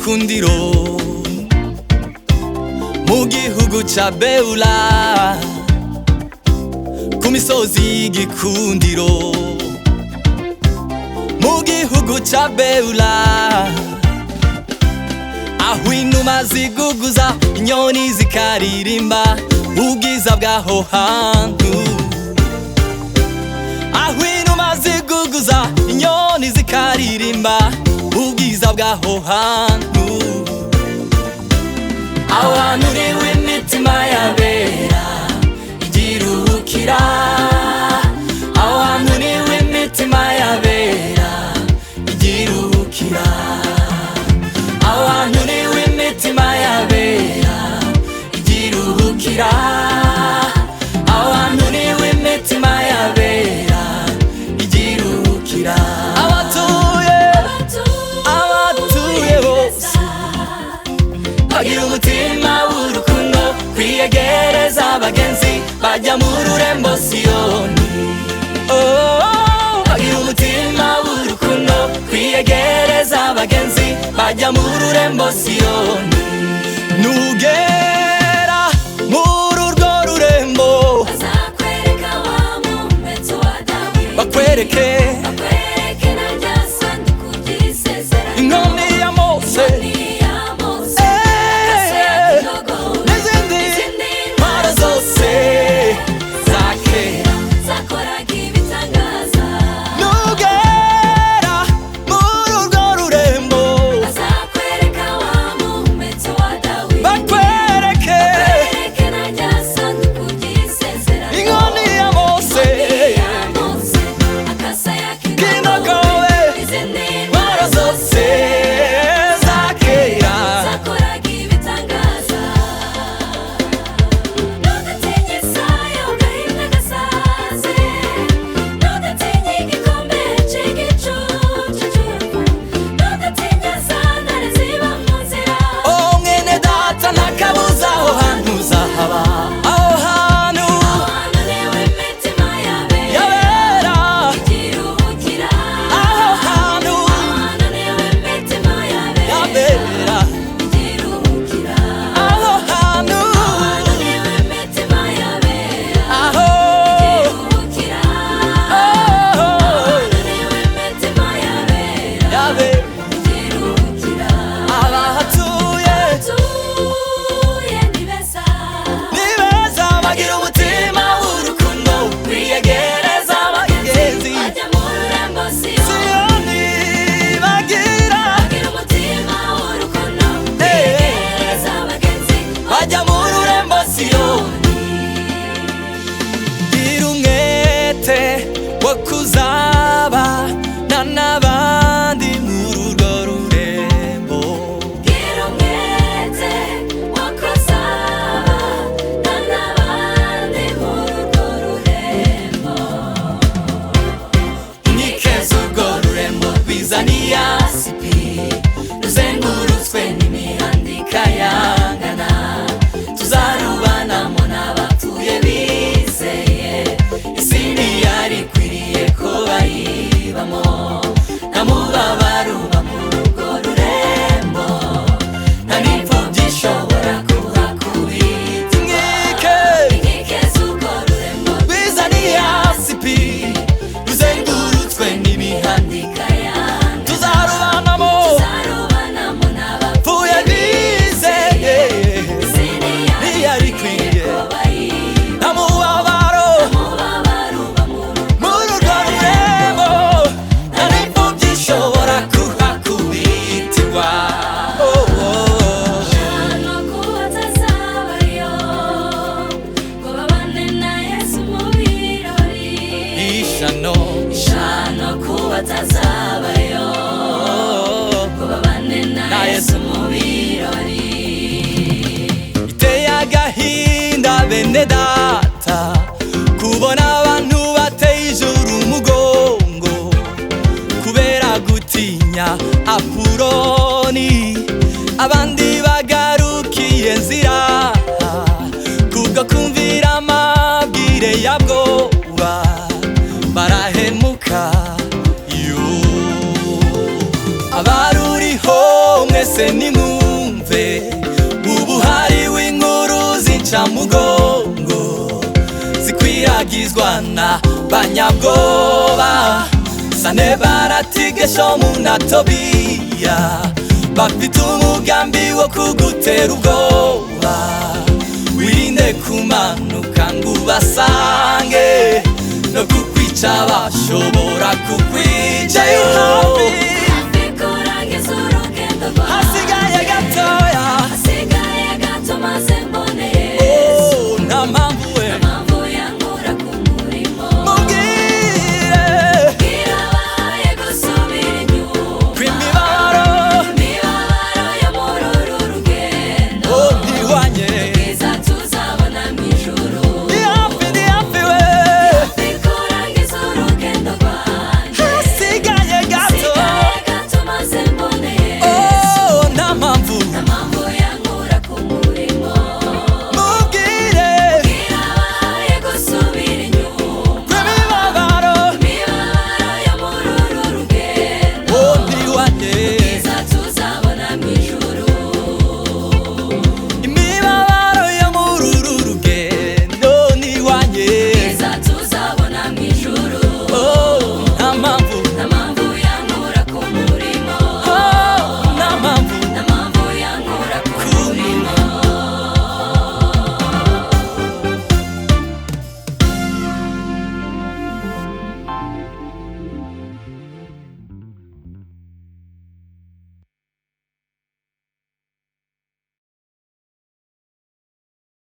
gikundiro mu gihugu ca Beula, ku misozi y'igikundiro mu gihugu ca Beula, aho inuma ziguguza inyoni zikaririmba ubwiza bw'aho hantu, aho inuma ziguguza inyoni zikaririmba ubwiza bw'aho hantu, aho hantu niho imitima y'abera igiruhukira, aho hantu niho imitima y'abera igiruhukira, aho hantu niho imitima y'abera igiruhukira, aho hantu niho imitima y'abera igiruhukira. Abatuye bose bagira umutima w'urukundo, kwiyegereza abagenzi bajya mu rurembo Siyoni. Bagira umutima w'urukundo, kwiyegereza abagenzi bajya mu rurembo Siyoni. Nugera muri urwo rurembo bazakwereka wa mumezo wa Dawidi, bakwereke na rya sanduku ry'isezerano, inkoni ya Mose n'izindi ntwaro zose za kera zakoraga ibitangaza. Nugera muri urwo rurembo bazakwereka wa mumezo wa Dawidi, bakwereke na rya sanduku ry'isezerano, inkoni ya Mose akasaya k'indogobe n'izindi ntwaro zose za kera zakoraga ibitangaza. Ntudatinye Isaya ugahinda gasaze, ntudatinye igikombe cy'igicucu cy'urupfu, ntudatinye za ntare ziba mu nzira. Mwene data nta kabuza aho hantu uzahaba, aho hantu niho imitima y'abera igiruhukira, aho hantu niho imitima y'abera igiruhukira, aho hantu niho imitima y'abera igiruhukira, aho niho imitima y'abera igiruhukira. Abahatuye ni beza bagira umutima w'urukundo, kwiyegereza abagenzi bajya mu rurembo Siyoni, bagira umutima w'urukundo, kwiyegereza abagenzi bajya mu rurembo Siyoni. Gira umwete wo kuzabana n'abandi muri urwo rurembo, gira umwete wo kuzabana n'abandi muri urwo rurembo. Nikeza urwo rurembo rwiza n'iyasipi, ruzengurutswe n'imihanda ikayangana, tuzarubanamo n'abapfuye bizeye, isi ntiyari ikwiriye ko bayibamo, nta mubabaro uba muri urwo rurembo, nta n'imfubyi ishobora kuhakubita inkike. Inkike z'urwo rurembo rwiza n'iyasipi, ruzengurutswe n'imihanda ikayangana, tuzarubanamo n'abapfuye bizeye, isi ntiyari ikwiriye ko bayibamo, nta mubabaro uba muri urwo rurembo, nta n'imfubyi ishobora kuhakubitirwa. Shano kuba atazabayo ngo babane na Yesu mu birori, ishano kuba atazabayo ngo babane na Yesu mu birori. Iteye agahinda bene data kubona abantu bateye ijuru umugongo kubera gutinya Apuroni, abandi bagarukiye nzira kubwo kumvira amabwire yabwoba, barahemuka. Abaruriho mwese mwese nimwumve, ubu hariho inkuru z'incamugongo zikwiragizwa n'abanyabwoba. Sanebati, Geshomu na Tobiya bafite umugambi wo kugutera ubwoba. Wirinde kumanuka ngo ubasange, no kukwica bashobora kukwicayo.